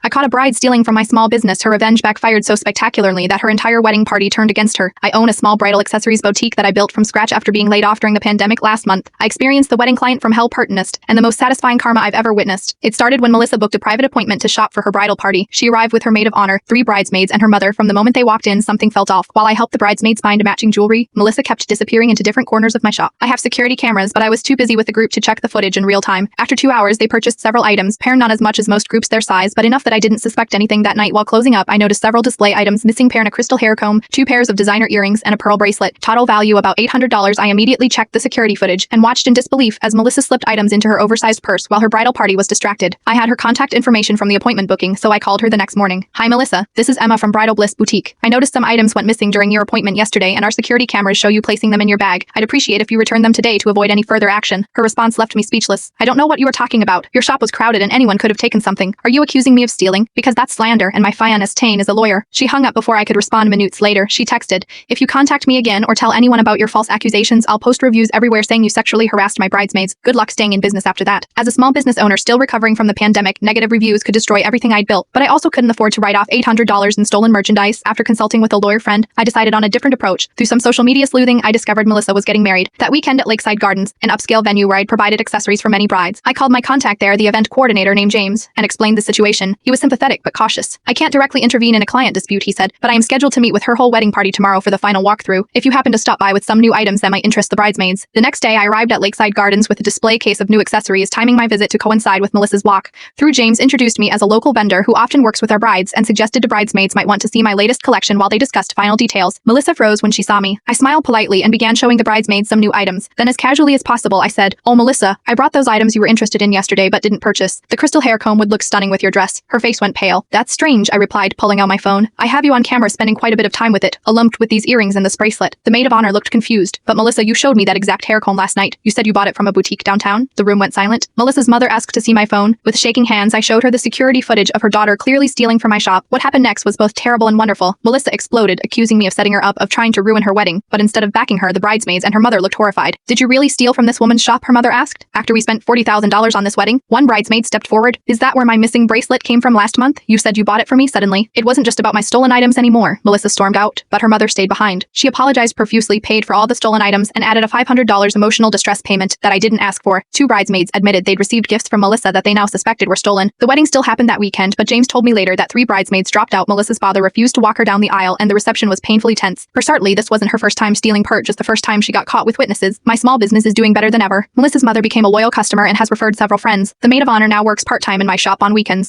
I caught a bride stealing from my small business. Her revenge backfired so spectacularly that her entire wedding party turned against her. I own a small bridal accessories boutique that I built from scratch after being laid off during the pandemic last month. I experienced the wedding client from hell partonist, and the most satisfying karma I've ever witnessed. It started when Melissa booked a private appointment to shop for her bridal party. She arrived with her maid of honor, 3 bridesmaids, and her mother. From the moment they walked in, something felt off. While I helped the bridesmaids find matching jewelry, Melissa kept disappearing into different corners of my shop. I have security cameras, but I was too busy with the group to check the footage in real time. After 2 hours, they purchased several items, not as much as most groups their size, but enough that I didn't suspect anything. That night while closing up, I noticed several display items: missing pair and a crystal hair comb, 2 pairs of designer earrings, and a pearl bracelet. Total value about $800. I immediately checked the security footage and watched in disbelief as Melissa slipped items into her oversized purse while her bridal party was distracted. I had her contact information from the appointment booking, so I called her the next morning. "Hi Melissa, this is Emma from Bridal Bliss Boutique. I noticed some items went missing during your appointment yesterday, and our security cameras show you placing them in your bag. I'd appreciate if you return them today to avoid any further action." Her response left me speechless. "I don't know what you are talking about. Your shop was crowded and anyone could have taken something. Are you accusing me of stealing? Because that's slander, and my fiancé Tane is a lawyer." She hung up before I could respond. Minutes later, she texted, "If you contact me again or tell anyone about your false accusations, I'll post reviews everywhere saying you sexually harassed my bridesmaids. Good luck staying in business after that." As a small business owner still recovering from the pandemic, negative reviews could destroy everything I'd built, but I also couldn't afford to write off $800 in stolen merchandise. After consulting with a lawyer friend, I decided on a different approach. Through some social media sleuthing, I discovered Melissa was getting married that weekend at Lakeside Gardens, an upscale venue where I'd provided accessories for many brides. I called my contact there, the event coordinator named James, and explained the situation. He was sympathetic but cautious. "I can't directly intervene in a client dispute," he said, "but I am scheduled to meet with her whole wedding party tomorrow for the final walkthrough. If you happen to stop by with some new items that might interest the bridesmaids." The next day, I arrived at Lakeside Gardens with a display case of new accessories, timing my visit to coincide with Melissa's walk through. James introduced me as a local vendor who often works with our brides and suggested the bridesmaids might want to see my latest collection while they discussed final details. Melissa froze when she saw me. I smiled politely and began showing the bridesmaids some new items. Then as casually as possible, I said, "Oh Melissa, I brought those items you were interested in yesterday but didn't purchase. The crystal hair comb would look stunning with your dress." Her face went pale. "That's strange," I replied, pulling out my phone. "I have you on camera spending quite a bit of time with it, along with these earrings and this bracelet." The maid of honor looked confused. "But Melissa, you showed me that exact hair comb last night. You said you bought it from a boutique downtown." The room went silent. Melissa's mother asked to see my phone. With shaking hands, I showed her the security footage of her daughter clearly stealing from my shop. What happened next was both terrible and wonderful. Melissa exploded, accusing me of setting her up, of trying to ruin her wedding, but instead of backing her, the bridesmaids and her mother looked horrified. "Did you really steal from this woman's shop?" her mother asked. "After we spent $40,000 on this wedding?" One bridesmaid stepped forward. "Is that where my missing bracelet came from last month? You said you bought it for me." Suddenly, it wasn't just about my stolen items anymore. Melissa stormed out, but her mother stayed behind. She apologized profusely, paid for all the stolen items, and added a $500 emotional distress payment that I didn't ask for. 2 bridesmaids admitted they'd received gifts from Melissa that they now suspected were stolen. The wedding still happened that weekend, but James told me later that 3 bridesmaids dropped out. Melissa's father refused to walk her down the aisle, and the reception was painfully tense. For certainly, this wasn't her first time stealing just the first time she got caught with witnesses. My small business is doing better than ever. Melissa's mother became a loyal customer and has referred several friends. The maid of honor now works part-time in my shop on weekends.